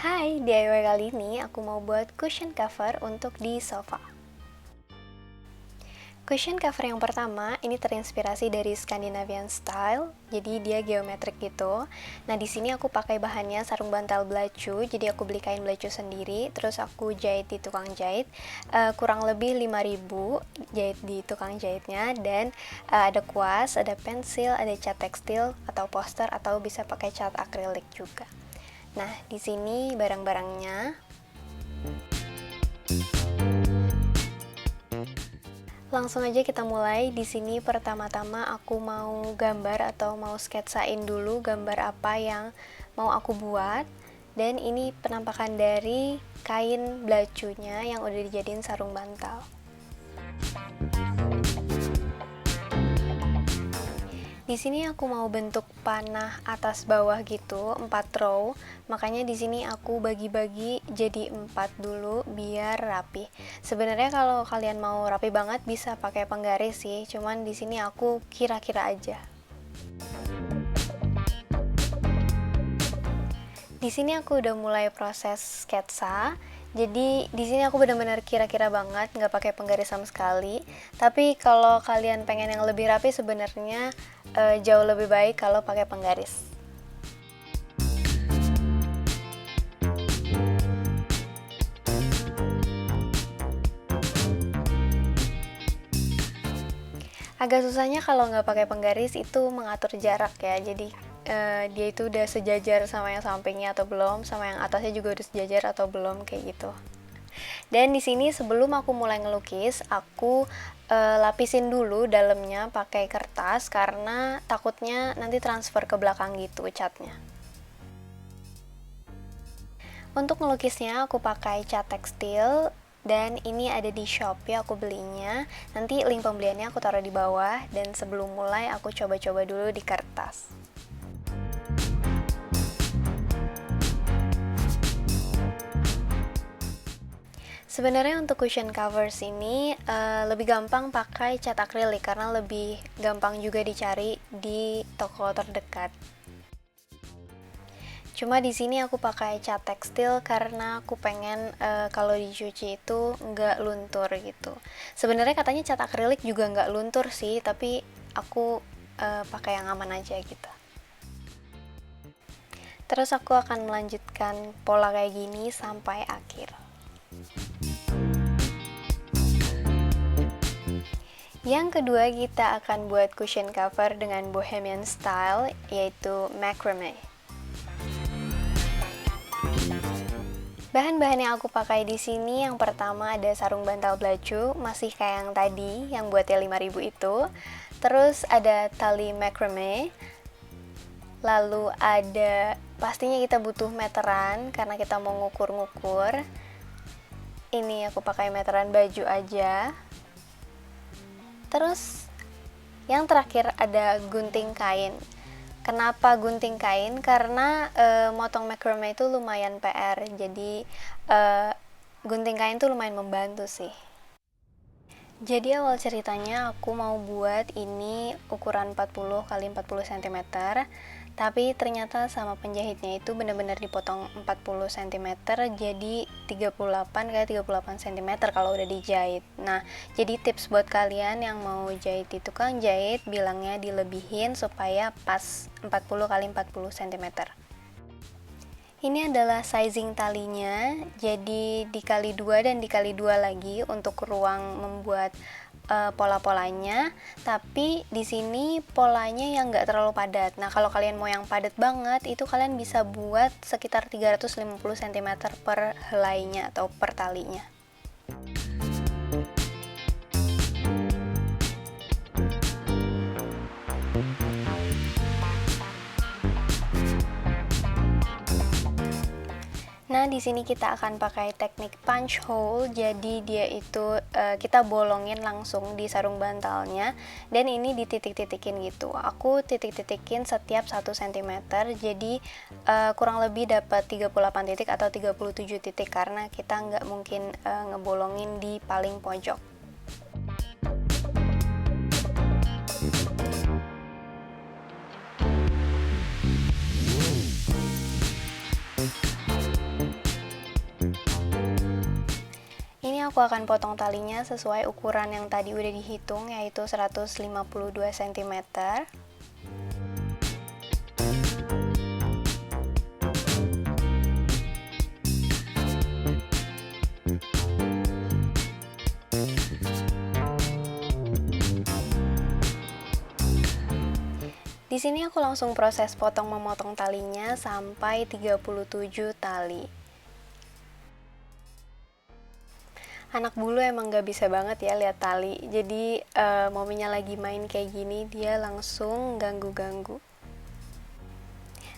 Hai, DIY kali ini aku mau buat cushion cover untuk di sofa. Cushion cover yang pertama ini terinspirasi dari Scandinavian style, jadi dia geometrik gitu. Nah, di sini aku pakai bahannya sarung bantal belacu, jadi aku beli kain belacu sendiri, terus aku jahit di tukang jahit, kurang lebih 5.000 jahit di tukang jahitnya, dan ada kuas, ada pensil, ada cat tekstil atau poster atau bisa pakai cat akrilik juga. Nah, di sini barang-barangnya. Langsung aja kita mulai. Di sini pertama-tama aku mau gambar atau mau sketsain dulu gambar apa yang mau aku buat. Dan ini penampakan dari kain belacunya yang udah dijadiin sarung bantal. Di sini aku mau bentuk panah atas bawah gitu, 4 row. Makanya di sini aku bagi-bagi jadi 4 dulu biar rapi. Sebenarnya kalau kalian mau rapi banget bisa pakai penggaris sih, cuman di sini aku kira-kira aja. Di sini aku udah mulai proses sketsa. Jadi di sini aku benar-benar kira-kira banget, nggak pakai penggaris sama sekali. Tapi kalau kalian pengen yang lebih rapi sebenarnya jauh lebih baik kalau pakai penggaris. Agak susahnya kalau nggak pakai penggaris itu mengatur jarak ya. Jadi dia itu udah sejajar sama yang sampingnya atau belum, sama yang atasnya juga udah sejajar atau belum kayak gitu. Dan di sini sebelum aku mulai ngelukis, aku lapisin dulu dalamnya pakai kertas karena takutnya nanti transfer ke belakang gitu catnya. Untuk ngelukisnya aku pakai cat tekstil dan ini ada di Shopee aku belinya. Nanti link pembeliannya aku taruh di bawah dan sebelum mulai aku coba-coba dulu di kertas. Sebenarnya untuk cushion covers ini lebih gampang pakai cat akrilik karena lebih gampang juga dicari di toko terdekat. Cuma di sini aku pakai cat tekstil karena aku pengen kalau dicuci itu nggak luntur gitu. Sebenarnya katanya cat akrilik juga nggak luntur sih, tapi aku pakai yang aman aja gitu. Terus aku akan melanjutkan pola kayak gini sampai akhir. Yang kedua kita akan buat cushion cover dengan bohemian style yaitu macrame. Bahan-bahan yang aku pakai di sini yang pertama ada sarung bantal belacu, masih kayak yang tadi yang buatnya 5.000 itu. Terus ada tali macrame. Lalu ada pastinya kita butuh meteran karena kita mau ngukur-ngukur. Ini aku pakai meteran baju aja. Terus yang terakhir ada gunting kain. Kenapa gunting kain? Karena motong macrame itu lumayan PR. Jadi gunting kain tuh lumayan membantu sih. Jadi awal ceritanya aku mau buat ini ukuran 40 x 40 cm. Tapi ternyata sama penjahitnya itu benar-benar dipotong 40 cm jadi 38 x 38 cm kalau udah dijahit. Nah, jadi tips buat kalian yang mau jahit di tukang jahit, bilangnya dilebihin supaya pas 40 x 40 cm. Ini adalah sizing talinya, jadi dikali 2 dan dikali 2 lagi untuk ruang membuat pola-polanya, tapi di sini polanya yang nggak terlalu padat. Nah, kalau kalian mau yang padat banget, itu kalian bisa buat sekitar 350 cm per helainya atau per talinya. Nah, di sini kita akan pakai teknik punch hole. Jadi dia itu kita bolongin langsung di sarung bantalnya dan ini dititik-titikin gitu. Aku titik-titikin setiap 1 cm. Jadi kurang lebih dapat 38 titik atau 37 titik karena kita nggak mungkin ngebolongin di paling pojok. sini aku akan potong talinya sesuai ukuran yang tadi udah dihitung, yaitu 152 cm. Di sini aku langsung proses potong memotong talinya sampai 37 tali. Anak bulu emang gak bisa banget ya lihat tali, jadi mominya lagi main kayak gini dia langsung ganggu-ganggu.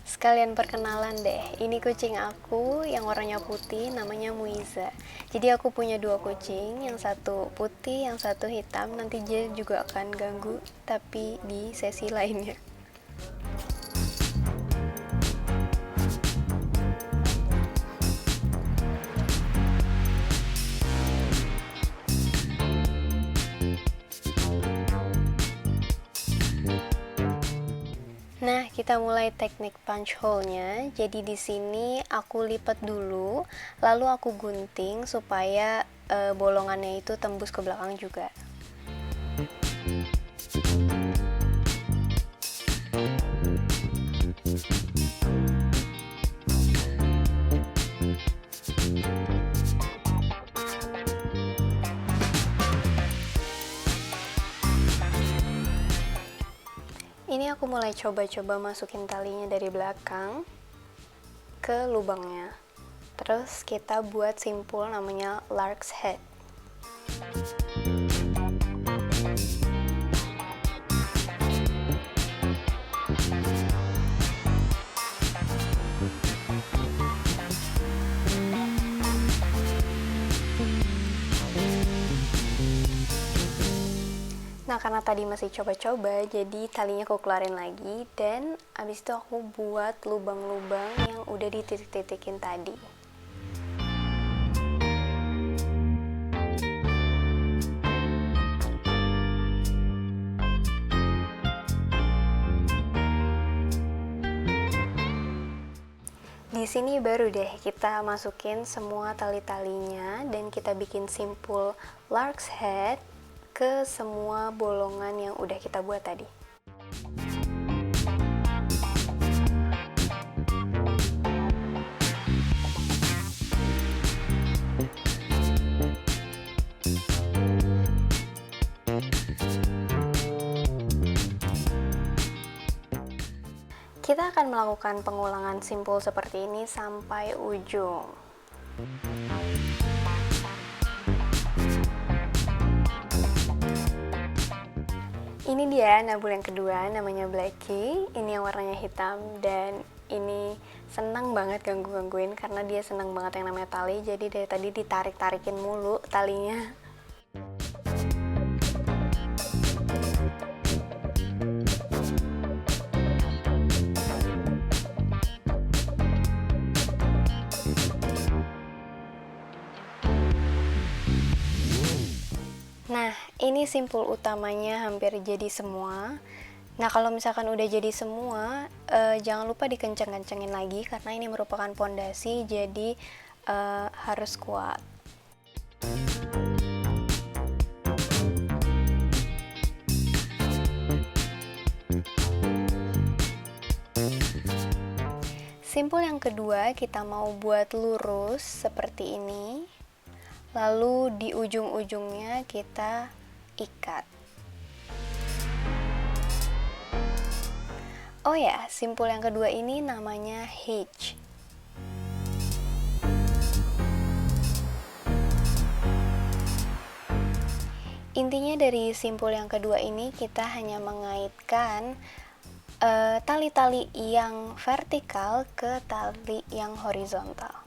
Sekalian perkenalan deh, ini kucing aku yang warnanya putih, namanya Muiza. Jadi aku punya dua kucing, yang satu putih, yang satu hitam. Nanti dia juga akan ganggu, tapi di sesi lainnya. Nah, kita mulai teknik punch hole-nya. Jadi di sini aku lipat dulu, lalu aku gunting supaya bolongannya itu tembus ke belakang juga. Ini aku mulai coba-coba masukin talinya dari belakang ke lubangnya. Terus kita buat simpul namanya lark's head. Nah, karena tadi masih coba-coba, jadi talinya aku keluarin lagi, dan abis itu aku buat lubang-lubang yang udah dititik-titikin tadi. Di sini baru deh kita masukin semua tali-talinya dan kita bikin simpul lark's head ke semua bolongan yang udah kita buat tadi. Kita akan melakukan pengulangan simpul seperti ini sampai ujung. Ini dia nabul yang kedua, namanya Blackie. Ini yang warnanya hitam, dan ini senang banget ganggu-gangguin karena dia senang banget yang namanya tali. Jadi dari tadi ditarik-tarikin mulu talinya. Nah, ini simpul utamanya hampir jadi semua. Nah, kalau misalkan udah jadi semua, jangan lupa dikenceng-kencengin lagi karena ini merupakan pondasi, jadi harus kuat. Simpul yang kedua kita mau buat lurus seperti ini. Lalu di ujung-ujungnya kita ikat. Oh ya, simpul yang kedua ini namanya hitch. Intinya dari simpul yang kedua ini kita hanya mengaitkan tali-tali yang vertikal ke tali yang horizontal.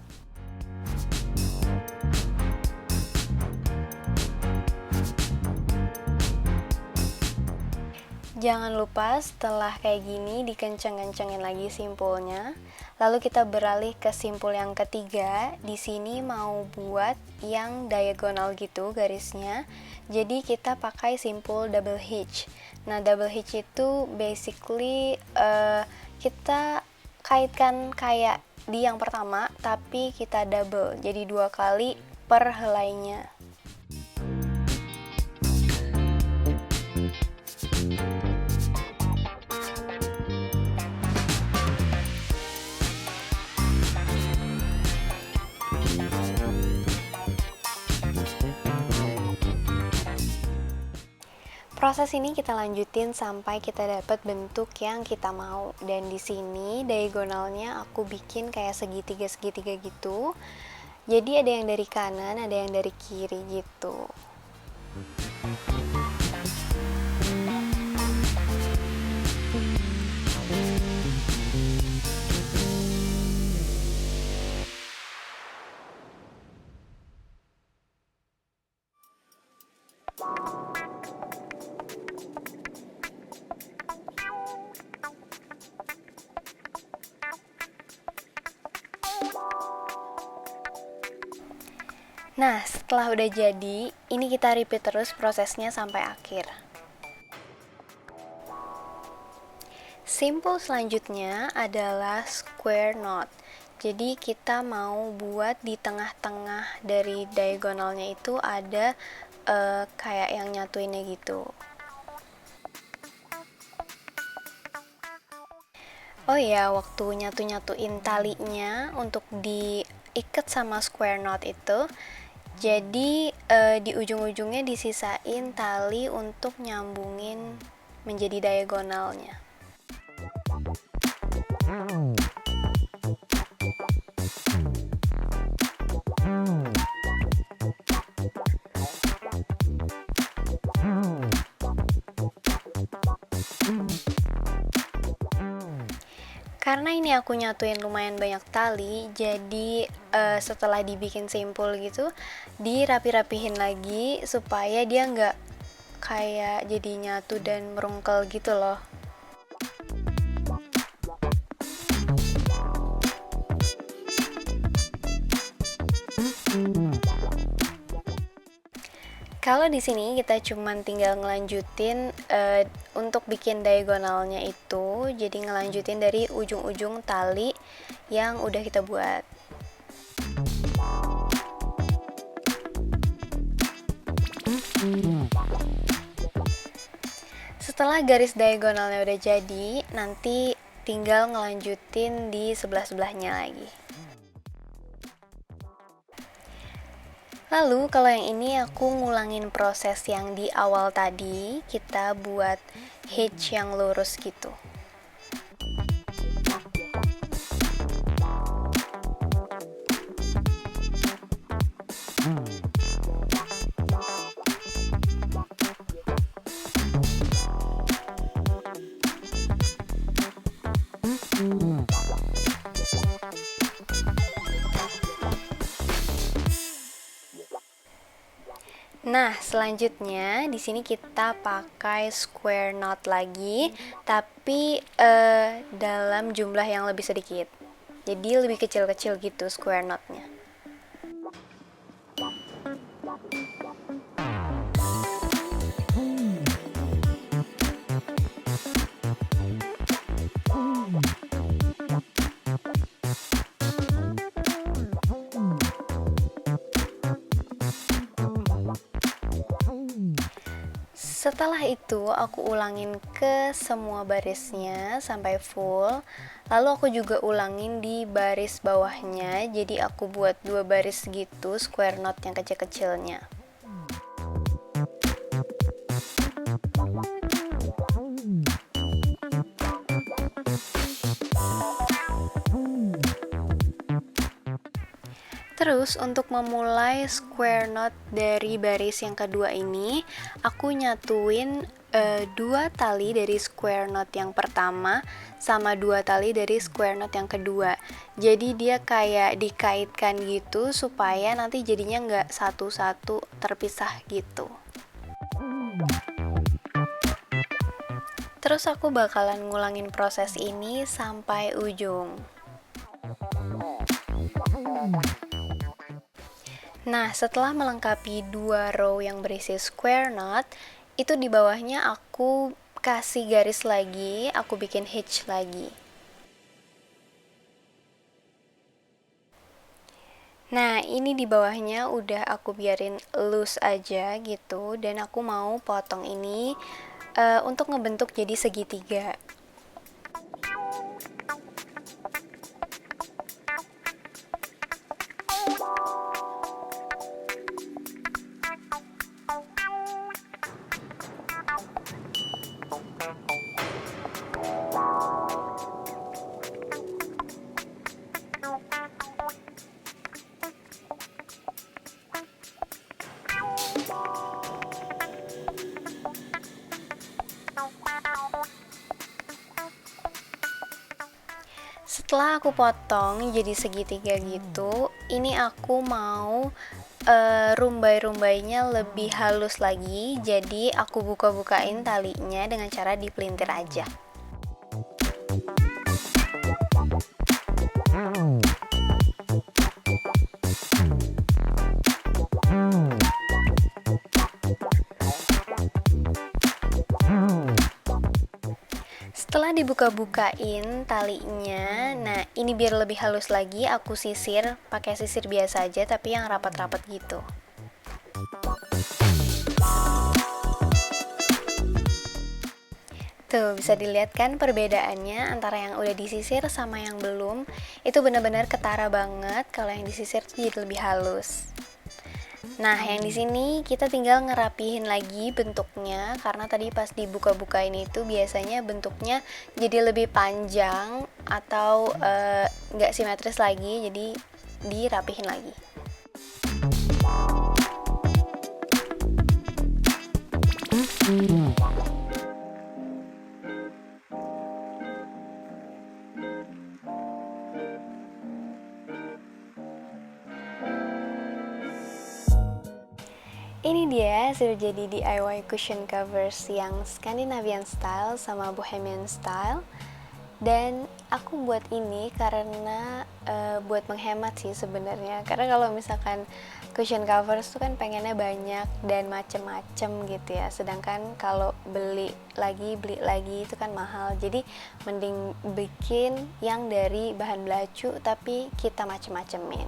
Jangan lupa setelah kayak gini dikenceng-kencengin lagi simpulnya. Lalu kita beralih ke simpul yang ketiga. Di sini mau buat yang diagonal gitu garisnya. Jadi kita pakai simpul double hitch. Nah, double hitch itu basically kita kaitkan kayak di yang pertama, tapi kita double. Jadi 2 kali per helainya. Proses ini kita lanjutin sampai kita dapat bentuk yang kita mau. Dan di sini diagonalnya aku bikin kayak segitiga-segitiga gitu. Jadi ada yang dari kanan, ada yang dari kiri gitu. Nah, setelah udah jadi, ini kita repeat terus prosesnya sampai akhir. Simpul selanjutnya adalah square knot. Jadi kita mau buat di tengah-tengah dari diagonalnya itu ada kayak yang nyatuinnya gitu. Oh ya, waktu nyatu-nyatuin talinya untuk diikat sama square knot itu, jadi di ujung-ujungnya disisain tali untuk nyambungin menjadi diagonalnya. Karena ini aku nyatuin lumayan banyak tali, jadi setelah dibikin simpul gitu, dirapi-rapihin lagi supaya dia nggak kayak jadi nyatu dan merungkel gitu loh. Kalau di sini kita cuman tinggal ngelanjutin untuk bikin diagonalnya itu, jadi ngelanjutin dari ujung-ujung tali yang udah kita buat. Setelah garis diagonalnya udah jadi, nanti tinggal ngelanjutin di sebelah-sebelahnya lagi. Lalu kalau yang ini aku ngulangin proses yang di awal tadi, kita buat hitch yang lurus gitu. Nah, selanjutnya di sini kita pakai square knot lagi, tapi dalam jumlah yang lebih sedikit. Jadi lebih kecil-kecil gitu square knotnya. Setelah itu aku ulangin ke semua barisnya sampai full. Lalu aku juga ulangin di baris bawahnya, jadi aku buat 2 baris gitu square knot yang kecil-kecilnya. Terus untuk memulai square knot dari baris yang kedua ini, aku nyatuin 2 tali dari square knot yang pertama sama 2 tali dari square knot yang kedua. Jadi dia kayak dikaitkan gitu supaya nanti jadinya nggak satu-satu terpisah gitu. Terus aku bakalan ngulangin proses ini sampai ujung. Nah, setelah melengkapi 2 row yang berisi square knot, itu di bawahnya aku kasih garis lagi, aku bikin hitch lagi. Nah, ini di bawahnya udah aku biarin loose aja gitu, dan aku mau potong ini untuk ngebentuk jadi segitiga. Setelah aku potong jadi segitiga gitu, ini aku mau rumbai-rumbainya lebih halus lagi. Jadi aku buka-bukain talinya dengan cara dipelintir aja. Setelah dibuka-bukain talinya, nah ini biar lebih halus lagi, aku sisir pakai sisir biasa aja tapi yang rapat-rapat gitu. Tuh, bisa dilihat kan perbedaannya antara yang udah disisir sama yang belum. Itu benar-benar ketara banget, kalau yang disisir tuh jadi lebih halus. Nah, yang di sini kita tinggal ngerapihin lagi bentuknya karena tadi pas dibuka-bukain itu biasanya bentuknya jadi lebih panjang atau nggak simetris lagi, jadi dirapihin lagi. Ini dia sudah jadi DIY cushion covers yang Scandinavian style sama Bohemian style. Dan aku buat ini karena buat menghemat sih sebenarnya. Karena kalau misalkan cushion covers tuh kan pengennya banyak dan macem-macem gitu ya. Sedangkan kalau beli lagi itu kan mahal. Jadi mending bikin yang dari bahan belacu tapi kita macem-macemin.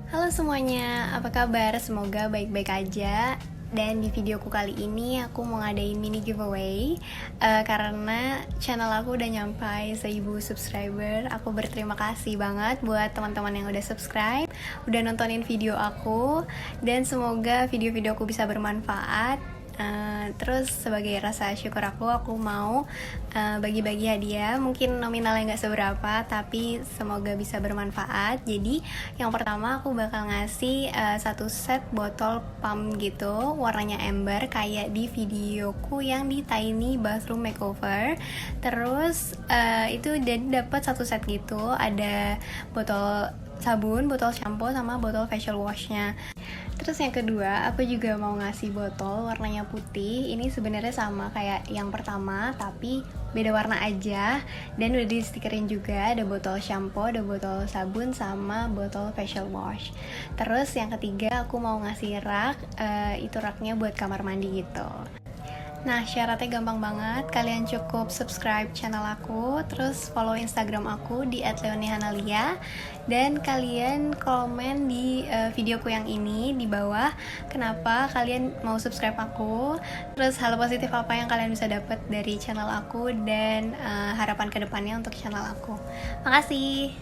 Halo semuanya, apa kabar? Semoga baik-baik aja. Dan di videoku kali ini aku mau ngadain mini giveaway karena channel aku udah nyampai 1000 subscriber. Aku berterima kasih banget buat teman-teman yang udah subscribe, udah nontonin video aku, dan semoga video-video aku bisa bermanfaat. Terus sebagai rasa syukur aku mau bagi-bagi hadiah, mungkin nominalnya nggak seberapa tapi semoga bisa bermanfaat. Jadi yang pertama aku bakal ngasih satu set botol pump gitu, warnanya ember kayak di videoku yang di Tiny Bathroom Makeover. Terus itu jadi dapat satu set gitu, ada botol sabun, botol shampoo, sama botol facial washnya. Terus yang kedua, aku juga mau ngasih botol warnanya putih. Ini sebenarnya sama kayak yang pertama, tapi beda warna aja. Dan udah di stikerin juga, ada botol shampoo, ada botol sabun, sama botol facial wash. Terus yang ketiga, aku mau ngasih rak. Itu raknya buat kamar mandi gitu. Nah, syaratnya gampang banget. Kalian cukup subscribe channel aku, terus follow Instagram aku di @leonihanalia, dan kalian komen di videoku yang ini di bawah kenapa kalian mau subscribe aku, terus hal positif apa yang kalian bisa dapat dari channel aku, dan harapan kedepannya untuk channel aku. Makasih.